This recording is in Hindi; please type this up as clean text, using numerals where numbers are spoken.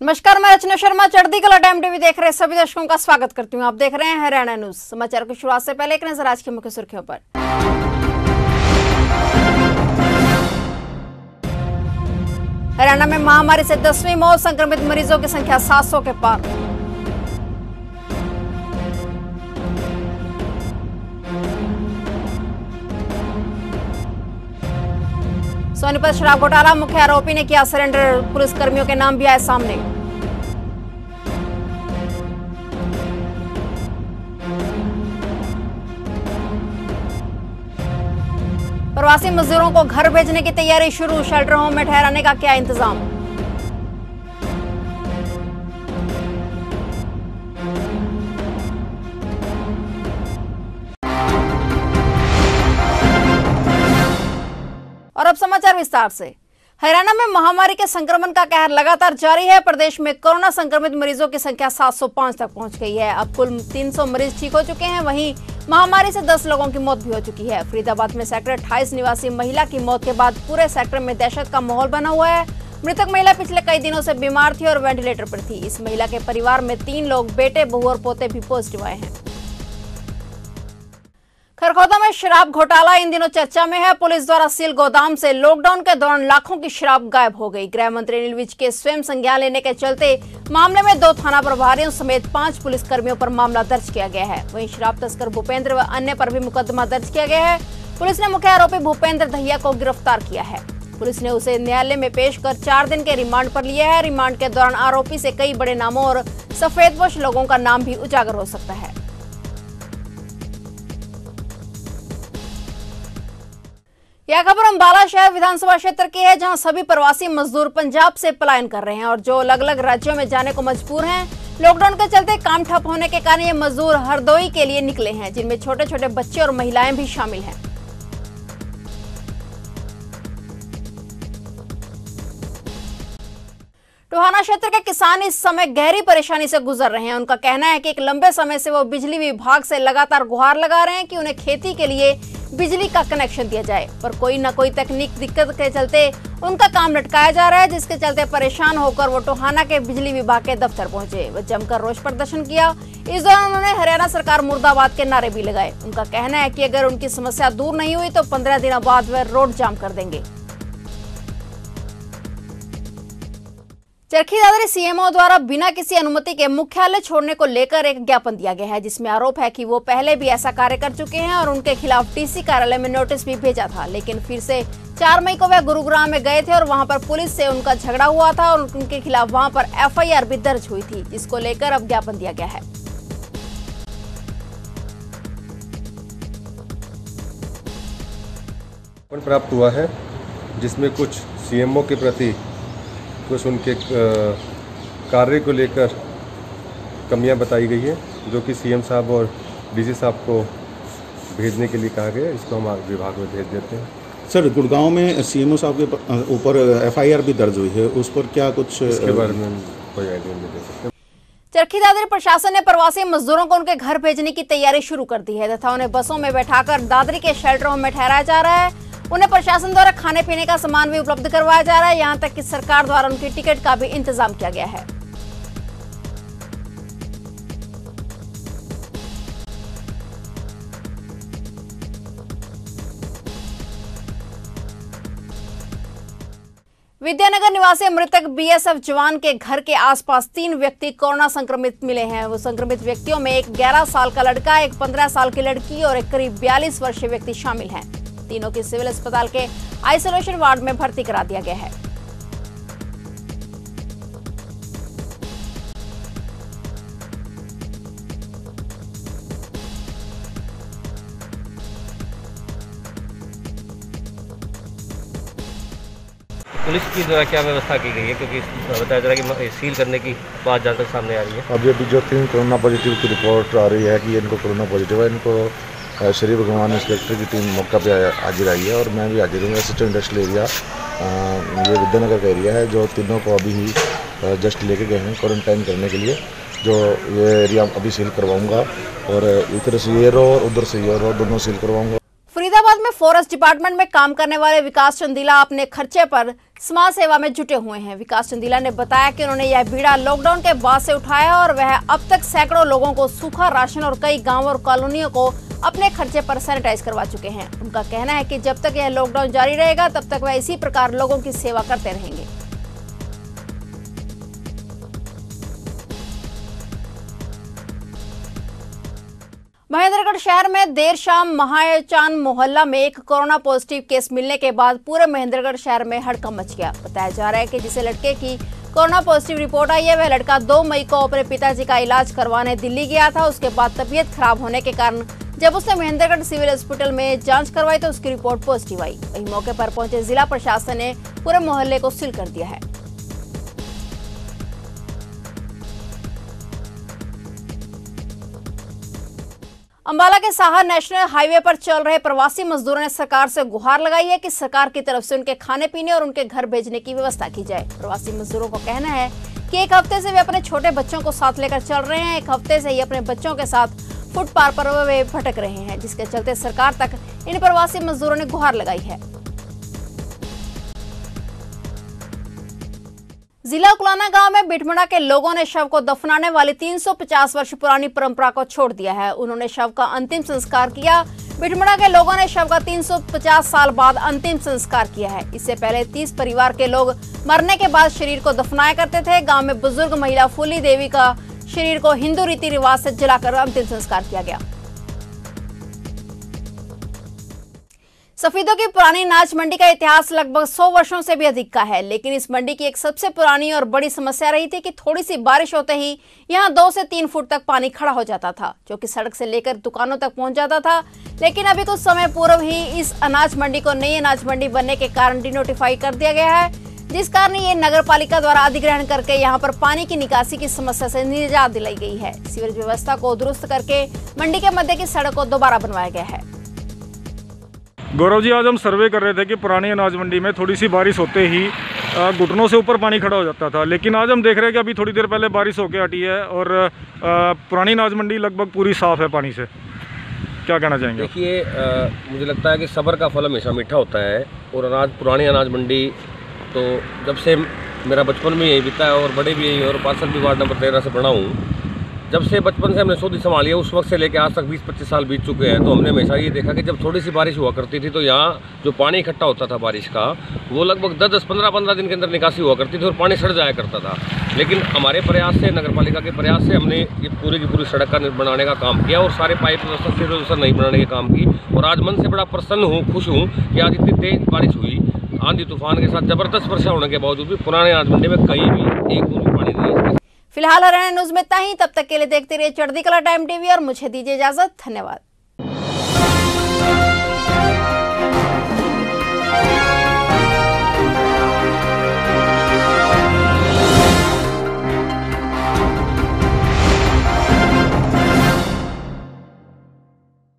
नमस्कार, मैं रचना शर्मा चढ़ती कला टाइम टीवी देख रहे सभी दर्शकों का स्वागत करती हूं। आप देख रहे हैं हरियाणा न्यूज। समाचार की शुरुआत से पहले एक नजर आज की मुख्य सुर्खियों पर। हरियाणा में महामारी से 10वीं मौत, संक्रमित मरीजों की संख्या 700 के पार। सोनीपत शराब घोटाला, मुख्य आरोपी ने किया सरेंडर, पुलिस कर्मियों के नाम भी आए सामने। प्रवासी मजदूरों को घर भेजने की तैयारी शुरू, शेल्टर होम में ठहराने का किया इंतजाम। और अब समाचार विस्तार से। हरियाणा में महामारी के संक्रमण का कहर लगातार जारी है। प्रदेश में कोरोना संक्रमित मरीजों की संख्या 705 तक पहुंच गई है। अब कुल 300 मरीज ठीक हो चुके हैं। वहीं महामारी से 10 लोगों की मौत भी हो चुकी है। फरीदाबाद में सेक्टर 28 निवासी महिला की मौत के बाद पूरे सेक्टर में दहशत का माहौल बना हुआ है। मृतक महिला पिछले कई दिनों से बीमार थी और वेंटिलेटर पर थी। इस महिला के परिवार में 3 लोग, बेटे, बहू और पोते भी पॉजिटिव आए हैं। खरखोदा में शराब घोटाला इन दिनों चर्चा में है। पुलिस द्वारा सील गोदाम से लॉकडाउन के दौरान लाखों की शराब गायब हो गई। गृह मंत्री अनिल विज के स्वयं संज्ञान लेने के चलते मामले में 2 थाना प्रभारियों समेत 5 पुलिस कर्मियों पर मामला दर्ज किया गया है। वहीं शराब तस्कर भूपेंद्र व अन्य पर भी मुकदमा दर्ज किया गया है। पुलिस ने मुख्य आरोपी भूपेंद्र दहिया को गिरफ्तार किया है। पुलिस ने उसे न्यायालय में पेश कर 4 दिन के रिमांड पर लिया है। रिमांड के दौरान आरोपी से कई बड़े नामों और सफेदपोश लोगों का नाम भी उजागर हो सकता है। यह खबर अंबाला शहर विधानसभा क्षेत्र की है, जहां सभी प्रवासी मजदूर पंजाब से पलायन कर रहे हैं और जो अलग अलग राज्यों में जाने को मजबूर हैं। लॉकडाउन के चलते काम ठप होने के कारण ये मजदूर हरदोई के लिए निकले हैं, जिनमें छोटे छोटे बच्चे और महिलाएं भी शामिल हैं। टोहाना क्षेत्र के किसान इस समय गहरी परेशानी से गुजर रहे हैं। उनका कहना है कि एक लंबे समय से वो बिजली विभाग से लगातार गुहार लगा रहे हैं कि उन्हें खेती के लिए बिजली का कनेक्शन दिया जाए, पर कोई न कोई तकनीक दिक्कत के चलते उनका काम लटकाया जा रहा है, जिसके चलते परेशान होकर वो टोहाना के बिजली विभाग के दफ्तर पहुंचे। वो जमकर रोष प्रदर्शन किया। इस दौरान उन्होंने हरियाणा सरकार मुर्दाबाद के नारे भी लगाए। उनका कहना है कि अगर उनकी समस्या दूर नहीं हुई तो 15 दिनों बाद वे रोड जाम कर देंगे। चरखी दादरी सीएमओ द्वारा बिना किसी अनुमति के मुख्यालय छोड़ने को लेकर एक ज्ञापन दिया गया है, जिसमें आरोप है कि वो पहले भी ऐसा कार्य कर चुके हैं और उनके खिलाफ डीसी कार्यालय में नोटिस भी भेजा था। लेकिन फिर से 4 मई को वह गुरुग्राम में गए थे और वहां पर पुलिस से उनका झगड़ा हुआ था और उनके खिलाफ वहां पर FIR भी दर्ज हुई थी, जिसको लेकर अब ज्ञापन दिया गया है। प्राप्त हुआ है जिसमें कुछ सीएमओ के प्रति कुछ उनके कार्य को लेकर कमियां बताई गई है, जो कि सीएम साहब और डीसी साहब को भेजने के लिए कहा गया। इसको हम विभाग में भेज देते हैं। सर, गुड़गांव में सीएमओ साहब के ऊपर FIR भी दर्ज हुई है, उस पर क्या कुछ इसके बारे में कोई आइडिया नहीं दे सकते। चरखी दादरी प्रशासन ने प्रवासी मजदूरों को उनके घर भेजने की तैयारी शुरू कर दी है तथा उन्हें बसों में बैठाकर दादरी के शेल्टर होम में ठहराया जा रहा है। उन्हें प्रशासन द्वारा खाने पीने का सामान भी उपलब्ध करवाया जा रहा है। यहां तक कि सरकार द्वारा उनकी टिकट का भी इंतजाम किया गया है। विद्यानगर निवासी मृतक BSF जवान के घर के आसपास 3 व्यक्ति कोरोना संक्रमित मिले हैं। वो संक्रमित व्यक्तियों में एक 11 साल का लड़का, एक 15 साल की लड़की और एक करीब 42 वर्षीय व्यक्ति शामिल हैं। तीनों की सिविल अस्पताल के आइसोलेशन वार्ड में भर्ती करा दिया गया है। पुलिस की द्वारा क्या व्यवस्था की गई है, क्योंकि बताया जा रहा है कि सील करने की बात जहाँ तक सामने आ रही है। अभी जो 3 कोरोना पॉजिटिव की रिपोर्ट आ रही है कि इनको कोरोना पॉजिटिव है, इनको श्री भगवान इंस्पेक्टर की टीम मौका पे हाजिर आई है और मैं भी हाजिर हूँ। असिस्टेंट इंडस्ट्रियल एरिया ये विद्यानगर का एरिया है, जो तीनों को अभी ही जस्ट लेके गए हैं क्वारंटाइन करने के लिए। जो ये एरिया अभी सील करवाऊँगा और इधर से ये रो और उधर से ये रो, दोनों सील करवाऊँगा। फरीदाबाद में फॉरेस्ट डिपार्टमेंट में काम करने वाले विकास चंदीला अपने खर्चे पर समाज सेवा में जुटे हुए हैं। विकास चंदीला ने बताया कि उन्होंने यह बीड़ा लॉकडाउन के बाद से उठाया और वह अब तक सैकड़ों लोगों को सूखा राशन और कई गांवों और कॉलोनियों को अपने खर्चे पर सैनिटाइज करवा चुके हैं। उनका कहना है कि जब तक यह लॉकडाउन जारी रहेगा तब तक वह इसी प्रकार लोगों की सेवा करते रहेंगे। महेंद्रगढ़ शहर में देर शाम महाचान मोहल्ला में एक कोरोना पॉजिटिव केस मिलने के बाद पूरे महेंद्रगढ़ शहर में हड़कंप मच गया। बताया जा रहा है कि जिसे लड़के की कोरोना पॉजिटिव रिपोर्ट आई है वह लड़का 2 मई को अपने पिताजी का इलाज करवाने दिल्ली गया था। उसके बाद तबीयत खराब होने के कारण जब उसने महेंद्रगढ़ सिविल हॉस्पिटल में जांच करवाई तो उसकी रिपोर्ट पॉजिटिव आई। वहीं मौके पर पहुंचे जिला प्रशासन ने पूरे मोहल्ले को सील कर दिया है। अंबाला के साहा नेशनल हाईवे पर चल रहे प्रवासी मजदूरों ने सरकार से गुहार लगाई है कि सरकार की तरफ से उनके खाने पीने और उनके घर भेजने की व्यवस्था की जाए। प्रवासी मजदूरों को कहना है कि एक हफ्ते से वे अपने छोटे बच्चों को साथ लेकर चल रहे हैं। एक हफ्ते से ही अपने बच्चों के साथ फुटपाथ पर वे भटक रहे हैं, जिसके चलते सरकार तक इन प्रवासी मजदूरों ने गुहार लगाई है। जिला कुलाना गांव में बिटमड़ा के लोगों ने शव को दफनाने वाली 350 वर्ष पुरानी परंपरा को छोड़ दिया है। उन्होंने शव का अंतिम संस्कार किया। बिटमड़ा के लोगों ने शव का 350 साल बाद अंतिम संस्कार किया है। इससे पहले 30 परिवार के लोग मरने के बाद शरीर को दफनाया करते थे। गांव में बुजुर्ग महिला फूली देवी का शरीर को हिंदू रीति रिवाज से जलाकर अंतिम संस्कार किया गया। सफेदों की पुरानी अनाज मंडी का इतिहास लगभग 100 वर्षों से भी अधिक का है, लेकिन इस मंडी की एक सबसे पुरानी और बड़ी समस्या रही थी कि थोड़ी सी बारिश होते ही यहां 2 से 3 फुट तक पानी खड़ा हो जाता था, जो कि सड़क से लेकर दुकानों तक पहुंच जाता था। लेकिन अभी कुछ समय पूर्व ही इस अनाज मंडी को नई अनाज मंडी बनने के कारण डिनोटिफाई कर दिया गया है, जिस कारण ये नगर पालिका द्वारा अधिग्रहण करके यहाँ पर पानी की निकासी की समस्या से निजात दिलाई गई है। सीवरेज व्यवस्था को दुरुस्त करके मंडी के मध्य की सड़क को दोबारा बनवाया गया है। गौरव जी, आज हम सर्वे कर रहे थे कि पुरानी अनाज मंडी में थोड़ी सी बारिश होते ही घुटनों से ऊपर पानी खड़ा हो जाता था, लेकिन आज हम देख रहे हैं कि अभी थोड़ी देर पहले बारिश होकर हटी है और पुरानी अनाज मंडी लगभग पूरी साफ़ है पानी से। क्या कहना चाहेंगे? देखिए, मुझे लगता है कि सब्र का फल हमेशा मीठा होता है और पुरानी अनाज मंडी तो जब से मेरा बचपन में यही बीता है और बड़े भी यही और पार्षद भी वार्ड नंबर 13 से बना हूँ। जब से बचपन से हमने सौदी संभाली है उस वक्त से लेकर आज तक 20-25 साल बीत चुके हैं, तो हमने हमेशा ये देखा कि जब थोड़ी सी बारिश हुआ करती थी तो यहाँ जो पानी इकट्ठा होता था बारिश का, वो लगभग 10-10, 15-15 दिन के अंदर निकासी हुआ करती थी और पानी सड़ जाया करता था। लेकिन हमारे प्रयास से, नगर पालिका के प्रयास से हमने ये पूरी की पूरी सड़क का बनाने का काम किया और सारे पाइप व्यवस्था सीवरेज व्यवस्था नहीं बनाने के काम की। और आज मन से बड़ा प्रसन्न हूँ, खुश हूँ कि आज इतनी तेज बारिश हुई, आंधी तूफान के साथ जबरदस्त वर्षा होने के बावजूद भी पुराने अनाज मंडी में कहीं भी एक बूंद पानी नहीं है। फिलहाल हरियाणा न्यूज में इतना ही। तब तक के लिए देखते रहिए चढ़ती कला टाइम टीवी और मुझे दीजिए इजाजत। धन्यवाद।